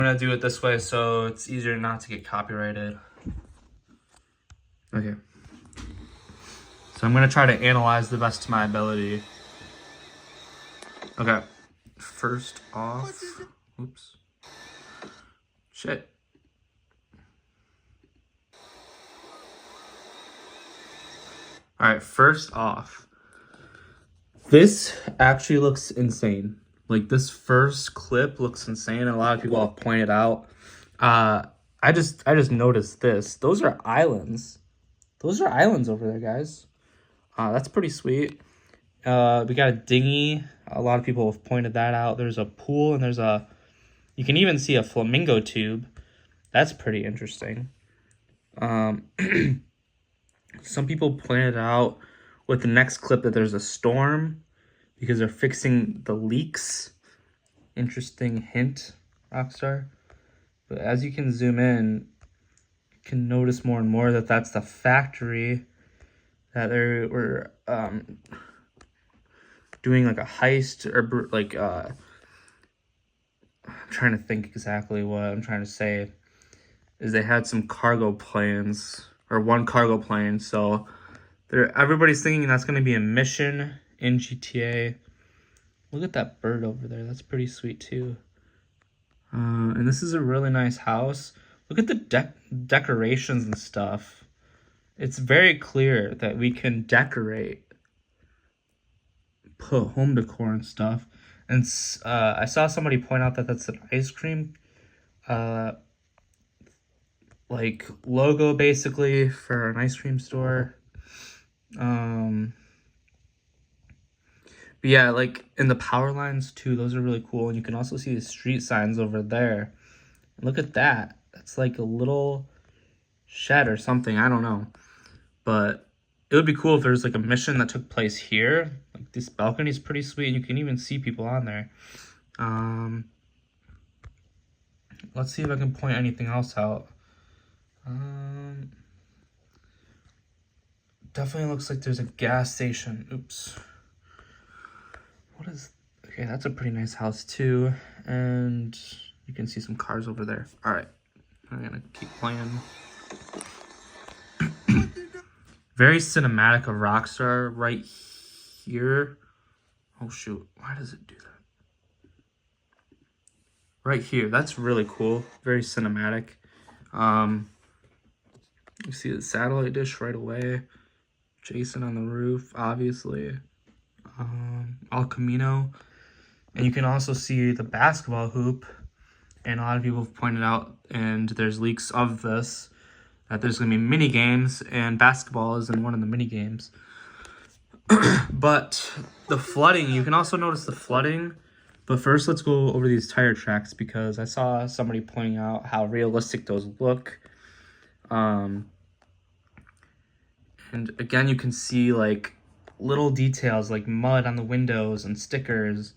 I'm gonna do it this way so it's easier not to get copyrighted. Okay. So I'm gonna try to analyze the best of my ability. Okay. First off, oops. Shit. All right, first off, this actually looks insane. Like, this first clip looks insane, and a lot of people have pointed out. I just noticed this. Those are islands. Those are islands over there, guys. That's pretty sweet. We got a dinghy. A lot of people have pointed that out. There's a pool, and you can even see a flamingo tube. That's pretty interesting. Some people pointed out with the next clip that there's a storm because they're fixing the leaks. Interesting hint, Rockstar. But as you can zoom in, you can notice more and more that that's the factory that they were doing like a heist or like I'm trying to think exactly what I'm trying to say is they had some cargo planes or one cargo plane, so everybody's thinking that's going to be a mission in GTA. Look at that bird over there. That's pretty sweet too. And this is a really nice house. Look at the decorations and stuff. It's very clear that we can decorate, put home decor and stuff. And I saw somebody point out that that's an ice cream like logo basically for an ice cream store. But yeah, like in the power lines too, those are really cool. And you can also see the street signs over there. And look at that. That's like a little shed or something. I don't know. But it would be cool if there's like a mission that took place here. Like this balcony is pretty sweet. And you can even see people on there. Let's see if I can point anything else out. Definitely looks like there's a gas station. Oops. Okay, that's a pretty nice house too. And you can see some cars over there. All right, I'm gonna keep playing. Very cinematic of Rockstar right here. Oh shoot, why does it do that? Right here, that's really cool. Very cinematic. You see the satellite dish right away. Jason on the roof, obviously. El Camino. And you can also see the basketball hoop. And a lot of people have pointed out, and there's leaks of this, that there's going to be mini games, and basketball is in one of the mini games. But the flooding, you can also notice the flooding. But first, let's go over these tire tracks because I saw somebody pointing out how realistic those look. And again, you can see like little details like mud on the windows and stickers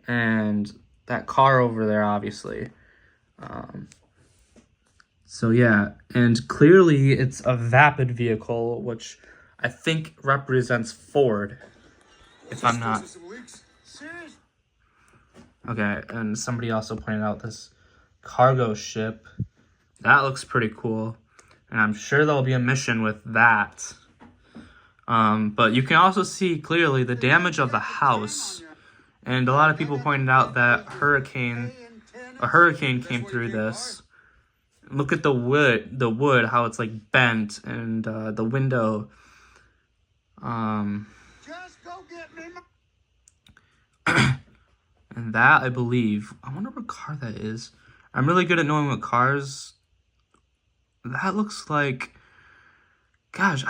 and that car over there, obviously. So yeah, and clearly it's a vapid vehicle, which I think represents Ford, if I'm not. Okay, and somebody also pointed out this cargo ship. That looks pretty cool. And I'm sure there'll be a mission with that. But you can also see clearly the damage of the house. And a lot of people pointed out that a hurricane came through this. Look at the wood, how it's like bent, and the window. Just go get me. And that, I believe, I wonder what car that is. I'm really good at knowing what cars. That looks like, gosh,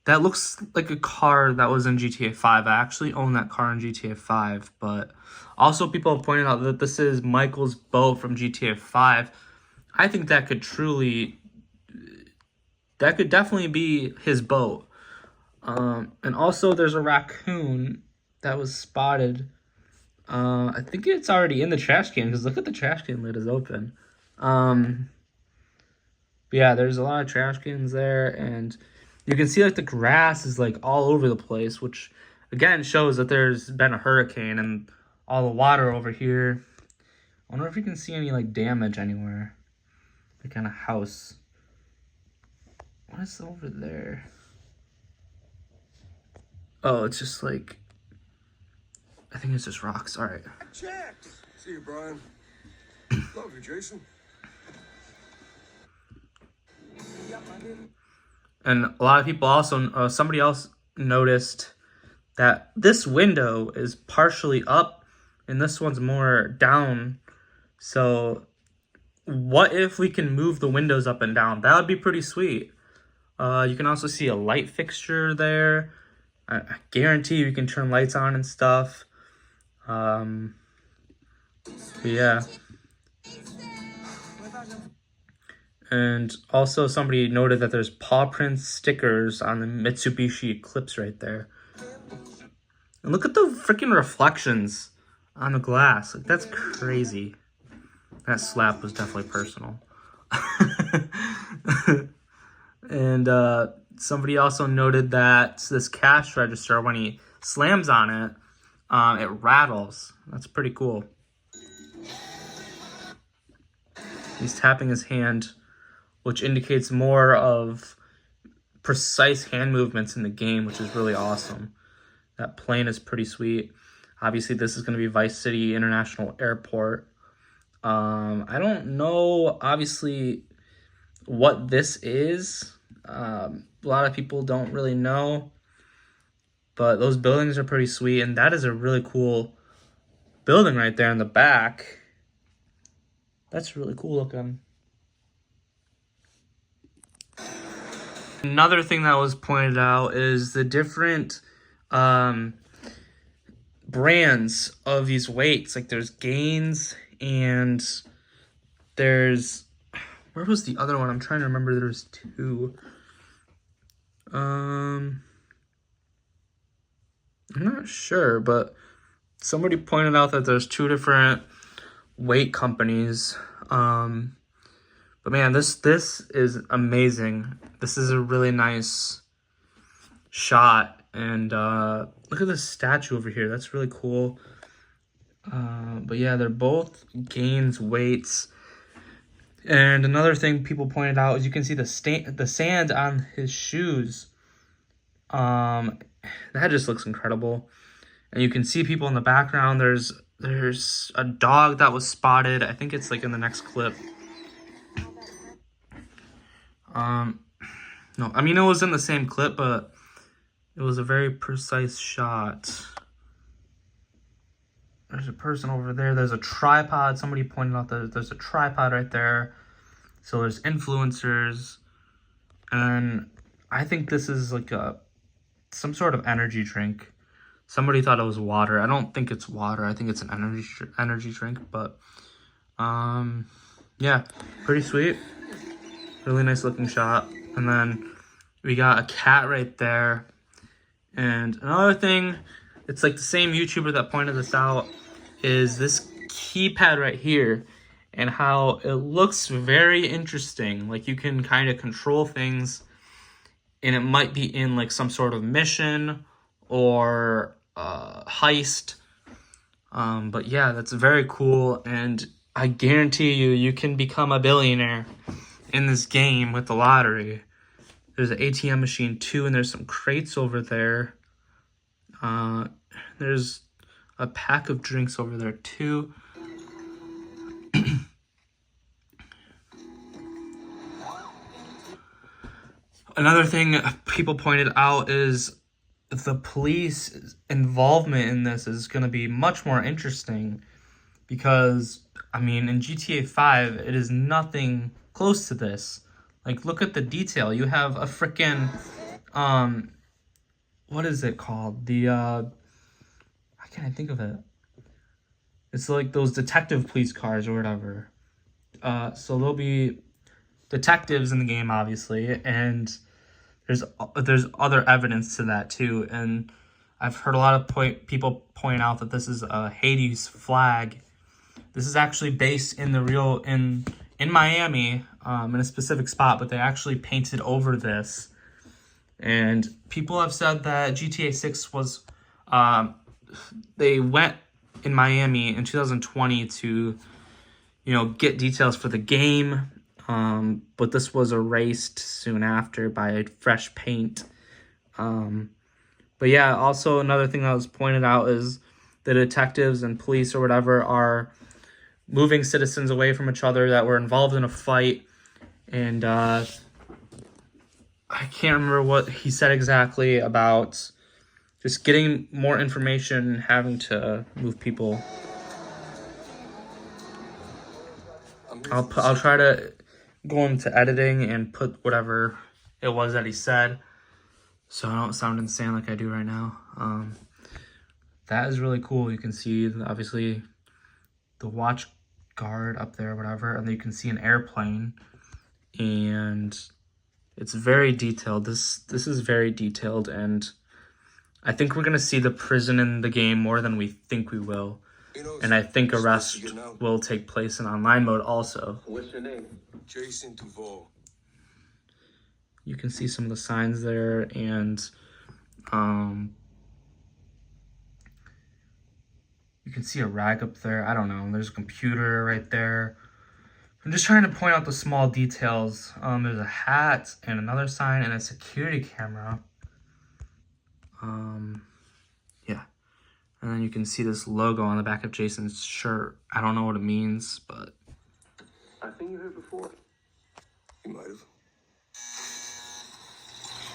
that looks like a car that was in GTA 5. I actually own that car in GTA 5, but also people have pointed out that this is Michael's boat from GTA 5. I think that could definitely be his boat. And also there's a raccoon that was spotted. I think it's already in the trash can because look at the trash can lid is open. But yeah, there's a lot of trash cans there, and you can see like the grass is like all over the place, which again shows that there's been a hurricane and all the water over here. wonder if you can see any like damage anywhere. The kind of house. What is over there? Oh, it's just like, I think it's just rocks. All right. Check. See you, Brian. Love you, Jason. And a lot of people also, somebody else noticed that this window is partially up and this one's more down. So what if we can move the windows up and down? That would be pretty sweet. You can also see a light fixture there. I guarantee you can turn lights on and stuff. Yeah. And also somebody noted that there's paw print stickers on the Mitsubishi Eclipse right there. And look at the freaking reflections on the glass. Like, that's crazy. That slap was definitely personal. And somebody also noted that this cash register, when he slams on it, it rattles. That's pretty cool. He's tapping his hand, which indicates more of precise hand movements in the game, which is really awesome. That plane is pretty sweet. Obviously, this is going to be Vice City International Airport. I don't know, obviously, what this is. A lot of people don't really know. But those buildings are pretty sweet. And that is a really cool building right there in the back. That's really cool looking. Another thing that was pointed out is the different brands of these weights. Like there's Gains and there's, where was the other one? I'm trying to remember. There's two. I'm not sure, but somebody pointed out that there's two different weight companies. But man, this is amazing. This is a really nice shot. And look at this statue over here. That's really cool. But yeah, they're both Gains weights. And another thing people pointed out is you can see the sand on his shoes. That just looks incredible. And you can see people in the background. There's a dog that was spotted. I think it's like in the next clip. No, I mean, it was in the same clip, but it was a very precise shot. There's a person over there. There's a tripod. Somebody pointed out that there's a tripod right there. So there's influencers. And I think this is like some sort of energy drink. Somebody thought it was water. I don't think it's water. I think it's an energy drink. But, yeah, pretty sweet. Really nice looking shot. And then we got a cat right there. And another thing, it's like the same YouTuber that pointed this out, is this keypad right here and how it looks very interesting. Like you can kind of control things and it might be in like some sort of mission or heist. But yeah, that's very cool. And I guarantee you can become a billionaire in this game with the lottery. There's an ATM machine too, and there's some crates over there. There's a pack of drinks over there too. Another thing people pointed out is the police involvement in this is going to be much more interesting because, I mean, in GTA 5, it is nothing close to this. Like, look at the detail. You have a freaking, what is it called? How can I think of it? It's like those detective police cars or whatever. So there'll be detectives in the game, obviously, and there's other evidence to that too. And I've heard a lot of people point out that this is a Hades flag. This is actually based in the real in Miami, in a specific spot, but they actually painted over this. And people have said that GTA 6 was, they went in Miami in 2020 to get details for the game. But this was erased soon after by fresh paint. But yeah, also another thing that was pointed out is the detectives and police or whatever are moving citizens away from each other that were involved in a fight. And I can't remember what he said exactly about just getting more information, having to move people. I'll try to go into editing and put whatever it was that he said, so I don't sound insane like I do right now. That is really cool. You can see obviously the watch guard up there, whatever, and then you can see an airplane, and it's very detailed. This is very detailed, and I think we're gonna see the prison in the game more than we think we will. And I think arrest will take place in online mode also. What's your name? Jason Duvall. You can see some of the signs there, and you can see a rag up there. I don't know. There's a computer right there. I'm just trying to point out the small details. There's a hat and another sign and a security camera. Yeah. And then you can see this logo on the back of Jason's shirt. I don't know what it means, but I've seen you here before. You might have.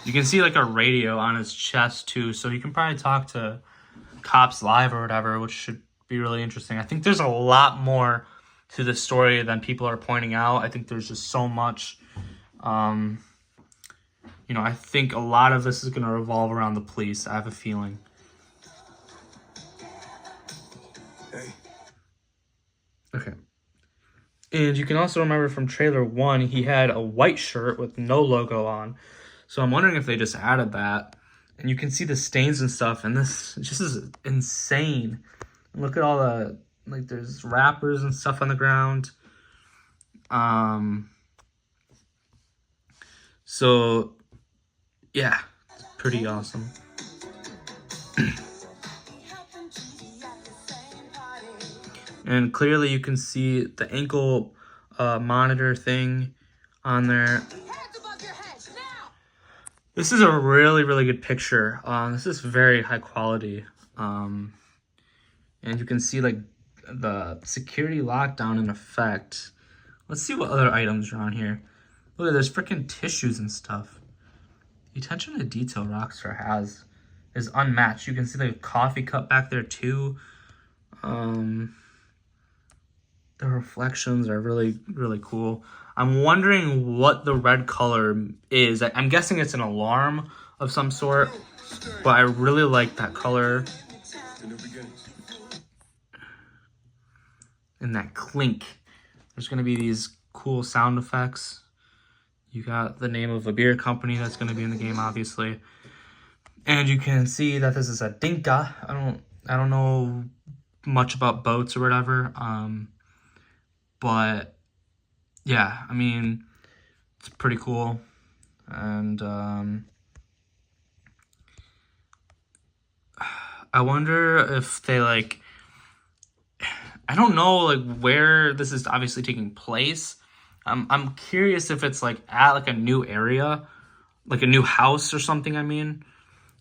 you can see like a radio on his chest too, so he can probably talk to cops live or whatever, which should be really interesting. I think there's a lot more to this story than people are pointing out. I think there's just so much. I think a lot of this is going to revolve around the police. I have a feeling. Hey. Okay. And you can also remember from trailer 1, he had a white shirt with no logo on. So I'm wondering if they just added that. And you can see the stains and stuff, and this just is insane. Look at all the, there's wrappers and stuff on the ground. So, yeah, pretty awesome. And clearly you can see the ankle monitor thing on there. This is a really, really good picture. This is very high quality. And you can see the security lockdown in effect. Let's see what other items are on here. Look, there's freaking tissues and stuff. The attention to detail Rockstar has is unmatched. You can see the coffee cup back there too. The reflections are really, really cool. I'm wondering what the red color is. I'm guessing it's an alarm of some sort, but I really like that color. And that clink. There's going to be these cool sound effects. You got the name of a beer company that's going to be in the game, obviously. And you can see that this is a Dinka. I don't know much about boats or whatever. But yeah, I mean, it's pretty cool. And I wonder if they I don't know where this is obviously taking place. I'm curious if it's at a new area, a new house or something, I mean.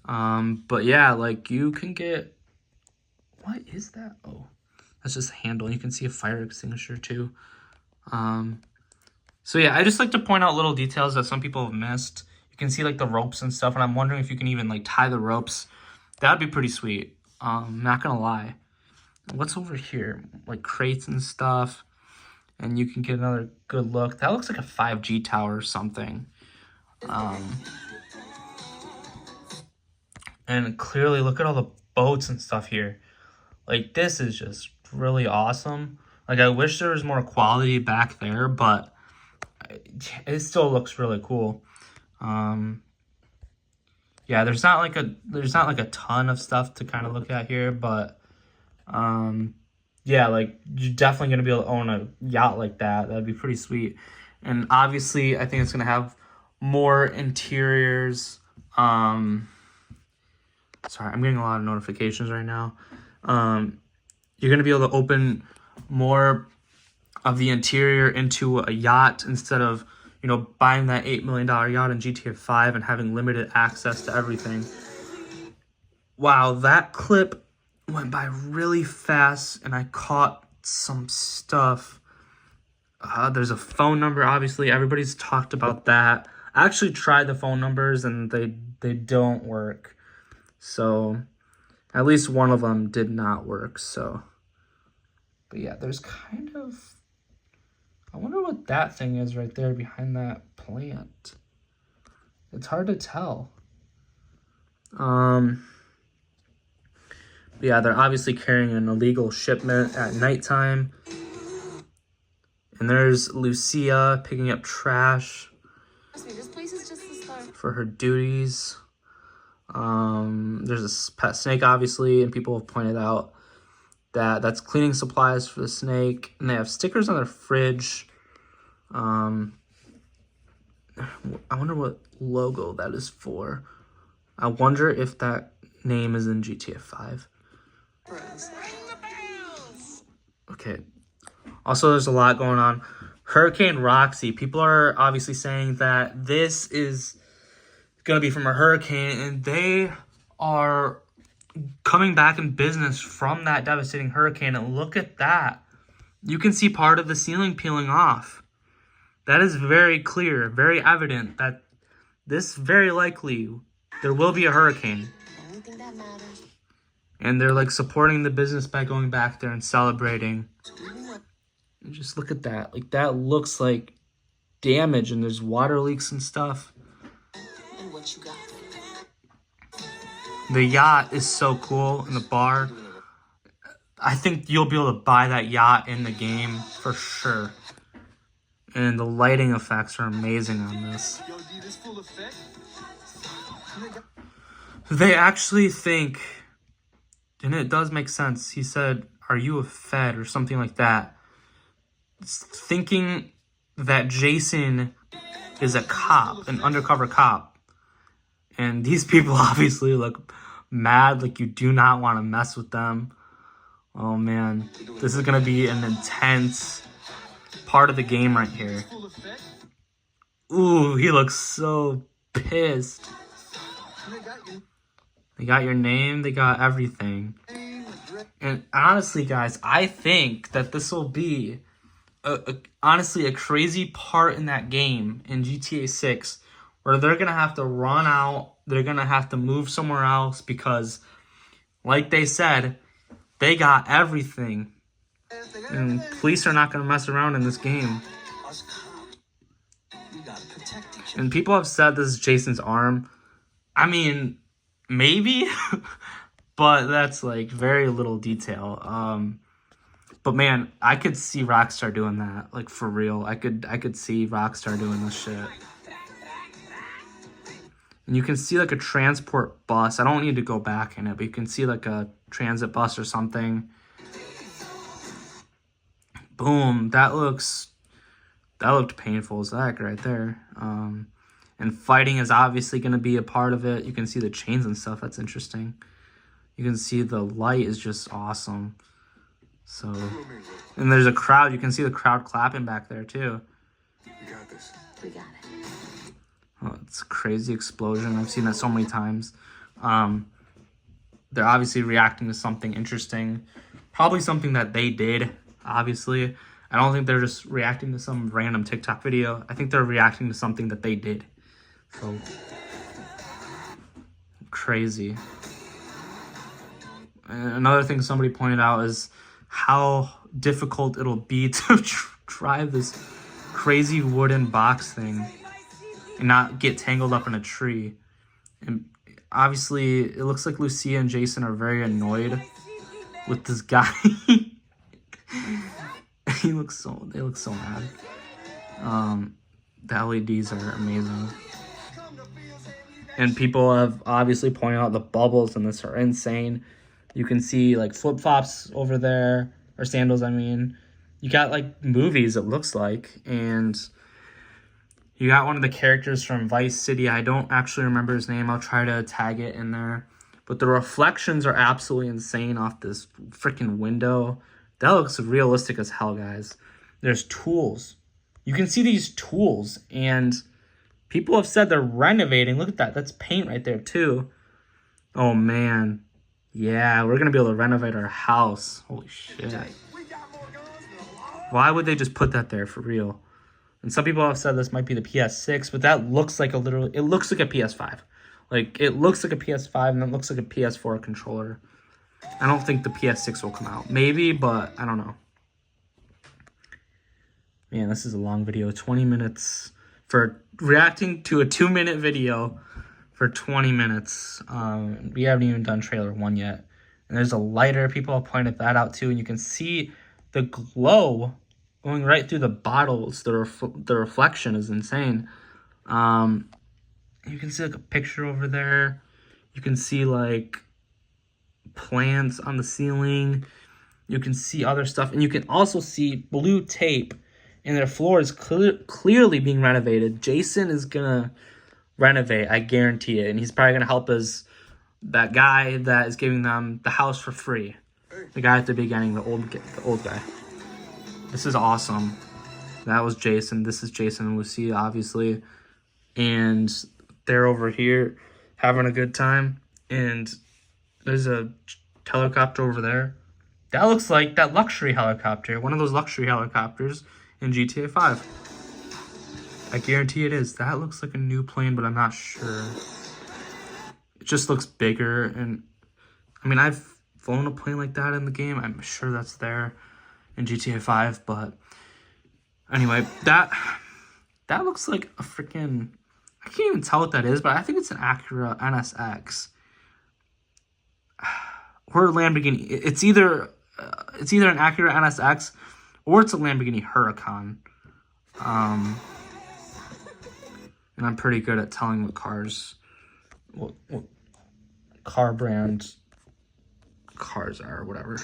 But yeah, you can get, what is that? Oh, that's just a handle. You can see a fire extinguisher too. So yeah, I just like to point out little details that some people have missed. You can see the ropes and stuff, and I'm wondering if you can even tie the ropes. That'd be pretty sweet. Not gonna lie. What's over here? Crates and stuff. And you can get another good look. That looks like a 5G tower or something. And clearly, look at all the boats and stuff here. This is just really awesome. I wish there was more quality back there, but it still looks really cool. Yeah, there's not a ton of stuff to kind of look at here, but yeah, you're definitely gonna be able to own a yacht like that. That'd be pretty sweet. And obviously, I think it's gonna have more interiors. Sorry, I'm getting a lot of notifications right now. You're gonna be able to open more of the interior into a yacht instead of, you know, buying that $8 million yacht in GTA 5 and having limited access to everything. Wow, that clip went by really fast, and I caught some stuff. There's a phone number, obviously. Everybody's talked about that. I actually tried the phone numbers, and they don't work. So, at least one of them did not work, so. But yeah, there's kind of... I wonder what that thing is right there behind that plant. It's hard to tell. Yeah, they're obviously carrying an illegal shipment at nighttime. And there's Lucia picking up trash This place is just the start. for her duties. There's a pet snake, obviously, and people have pointed out that that's cleaning supplies for the snake. And they have stickers on their fridge. I wonder what logo that is for. I wonder if that name is in GTA 5. Okay. Also, there's a lot going on. Hurricane Roxy. People are obviously saying that this is going to be from a hurricane, and they are coming back in business from that devastating hurricane. And look at that. You can see part of the ceiling peeling off. That is very clear, very evident that this very likely there will be a hurricane. The only thing that matters. And they're like supporting the business by going back there and celebrating. And just look at that. Like that looks like damage, and there's water leaks and stuff. And what you got? The yacht is so cool in the bar. I think you'll be able to buy that yacht in the game for sure. And the lighting effects are amazing on this. They actually think, and it does make sense, he said, "Are you a Fed?" or something like that. Thinking that Jason is a cop, an undercover cop. And these people obviously look mad, like you do not want to mess with them. Oh man, this is going to be an intense part of the game right here. Ooh, he looks so pissed. They got your name, they got everything. And honestly, guys, I think that this will be honestly a crazy part in that game in GTA 6 where they're going to have to run out, they're going to have to move somewhere else because, like they said, they got everything. And police are not going to mess around in this game. And people have said this is Jason's arm. I mean, maybe, but that's like very little detail. But man, I could see Rockstar doing that, like for real. I could see Rockstar doing this shit. And you can see like a transport bus. I don't need to go back in it, but you can see like a transit bus or something. Boom, that looked painful as heck right there. And fighting is obviously going to be a part of it. You can see the chains and stuff. That's interesting. You can see the light is just awesome. So, and there's a crowd. You can see the crowd clapping back there too. We got this. We got it. Oh, it's a crazy explosion. I've seen that so many times. They're obviously reacting to something interesting. Probably something that they did, obviously. I don't think they're just reacting to some random TikTok video. I think they're reacting to something that they did. So, crazy. And another thing somebody pointed out is how difficult it'll be to drive this crazy wooden box thing and not get tangled up in a tree. And obviously, it looks like Lucia and Jason are very annoyed with this guy. They look so mad. The LEDs are amazing. And people have obviously pointed out the bubbles in this are insane. You can see like flip-flops over there, or sandals, I mean. You got like movies, it looks like, and you got one of the characters from Vice City. I don't actually remember his name. I'll try to tag it in there. But the reflections are absolutely insane off this freaking window. That looks realistic as hell, guys. There's tools. You can see these tools, and people have said they're renovating. Look at that. That's paint right there, too. Oh, man. Yeah, we're going to be able to renovate our house. Holy shit. Why would they just put that there for real? And some people have said this might be the PS6, but that looks like it looks like a PS5. Like, it looks like a PS5, and it looks like a PS4 controller. I don't think the PS6 will come out. Maybe, but I don't know. Man, this is a long video. 20 minutes for reacting to a 2-minute video for 20 minutes. We haven't even done trailer 1 yet. And there's a lighter. People have pointed that out too. And you can see the glow going right through the bottles. The reflection is insane. You can see like a picture over there. You can see like plants on the ceiling. You can see other stuff. And you can also see blue tape. And their floor is clearly being renovated. Jason is going to renovate. I guarantee it. And he's probably going to help that guy that is giving them the house for free. The guy at the beginning, the old guy. This is awesome. That was Jason. This is Jason and Lucia, obviously. And they're over here having a good time. And there's a helicopter over there. That looks like that luxury helicopter. One of those luxury helicopters in GTA 5. I guarantee it is. That looks like a new plane, but I'm not sure. It just looks bigger. And I mean, I've flown a plane like that in the game. I'm sure that's there in GTA 5. But anyway, that looks like a freaking... I can't even tell what that is, but I think it's an Acura NSX. Or a Lamborghini. It's either an Acura NSX or it's a Lamborghini Huracan. And I'm pretty good at telling what car brand cars are, or whatever.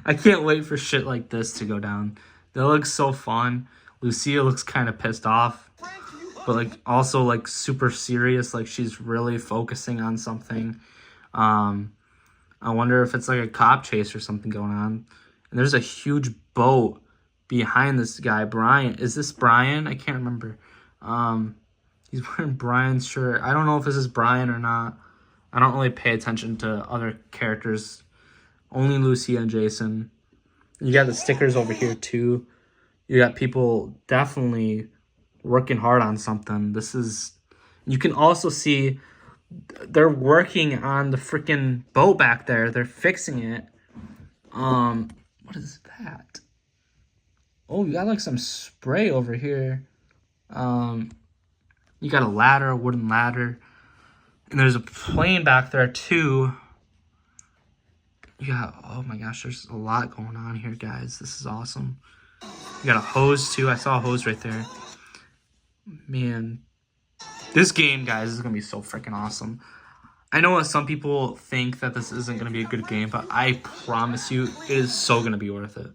I can't wait for shit like this to go down. That looks so fun. Lucia looks kind of pissed off, but like also like super serious. Like she's really focusing on something. I wonder if it's like a cop chase or something going on. And there's a huge boat behind this guy, Brian. Is this Brian? I can't remember. He's wearing Brian's shirt. I don't know if this is Brian or not. I don't really pay attention to other characters. Only Lucia and Jason. You got the stickers over here too. You got people definitely working hard on something. You can also see they're working on the freaking boat back there. They're fixing it. What is that? Oh, you got like some spray over here. You got a ladder, a wooden ladder. And there's a plane back there too. You got, oh my gosh, there's a lot going on here, guys. This is awesome. You got a hose too. I saw a hose right there. Man, this game, guys, is going to be so freaking awesome. I know that some people think that this isn't going to be a good game, but I promise you, it is so going to be worth it.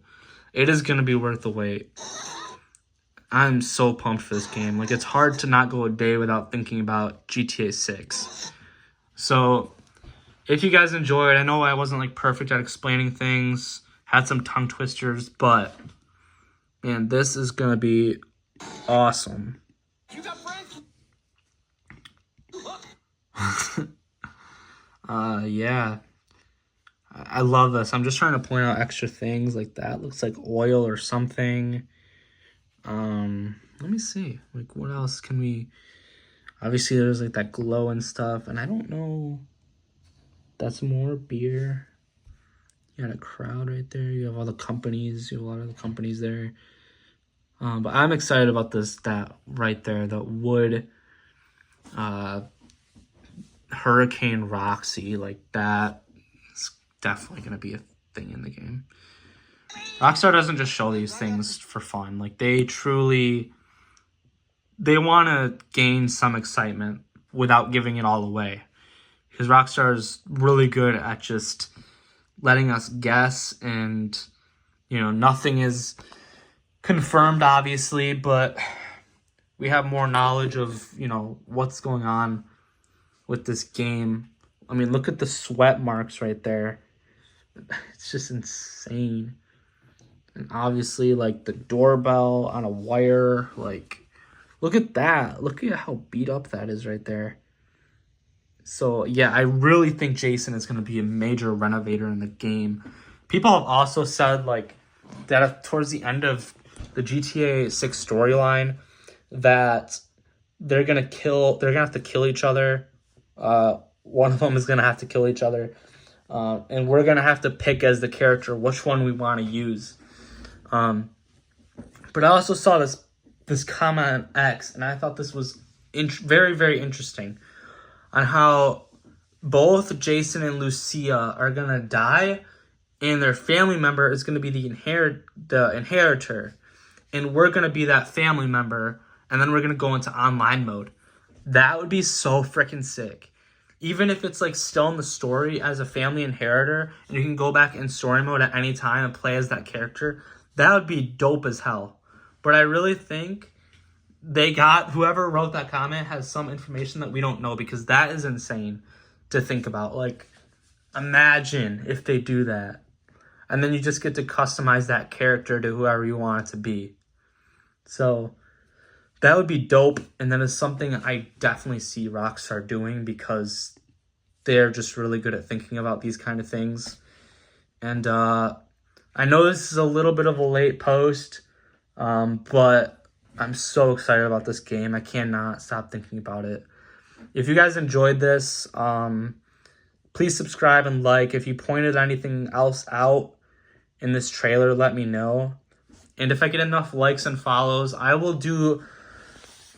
It is going to be worth the wait. I'm so pumped for this game. Like, it's hard to not go a day without thinking about GTA 6. So, if you guys enjoyed, I know I wasn't, like, perfect at explaining things. Had some tongue twisters, but, man, this is going to be awesome. You got friends? Yeah. I love this. I'm just trying to point out extra things like that. Looks like oil or something. Let me see. Like, what else can we... Obviously, there's, like, that glow and stuff. And I don't know... That's more beer. You got a crowd right there. You have all the companies. You have a lot of the companies there. But I'm excited about that right there. The wood... Hurricane Roxy. Like, that is definitely going to be a thing in the game. Rockstar doesn't just show these things for fun. Like, they want to gain some excitement without giving it all away. Because Rockstar is really good at just letting us guess, and, you know, nothing is confirmed, obviously, but we have more knowledge of, you know, what's going on with this game I mean, look at the sweat marks right there. It's just insane. And obviously, like, the doorbell on a wire. Like, look at that. Look at how beat up that is right there. So, yeah, I really think Jason is going to be a major renovator in the game. People have also said, like, that towards the end of the GTA 6 storyline, that they're going to have to kill each other. One of them is going to have to kill each other. And we're going to have to pick as the character which one we want to use. But I also saw this comment on X, and I thought this was very, very interesting on how both Jason and Lucia are going to die, and their family member is going to be the inheritor. And we're going to be that family member, and then we're going to go into online mode. That would be so freaking sick. Even if it's like still in the story as a family inheritor, and you can go back in story mode at any time and play as that character, that would be dope as hell. But I really think whoever wrote that comment has some information that we don't know, because that is insane to think about. Like, imagine if they do that. And then you just get to customize that character to whoever you want it to be. So that would be dope. And that is something I definitely see Rockstar doing, because they're just really good at thinking about these kind of things. And I know this is a little bit of a late post, but I'm so excited about this game. I cannot stop thinking about it. If you guys enjoyed this, please subscribe and like. If you pointed anything else out in this trailer, let me know. And if I get enough likes and follows, I will do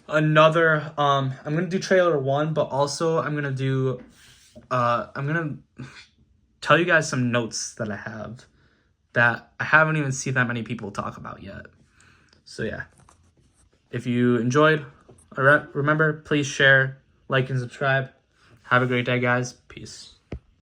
another, I'm going to do trailer 1, but also I'm going to tell you guys some notes that I have that I haven't even seen that many people talk about yet. So yeah, if you enjoyed, remember, please share, like, and subscribe. Have a great day, guys. Peace.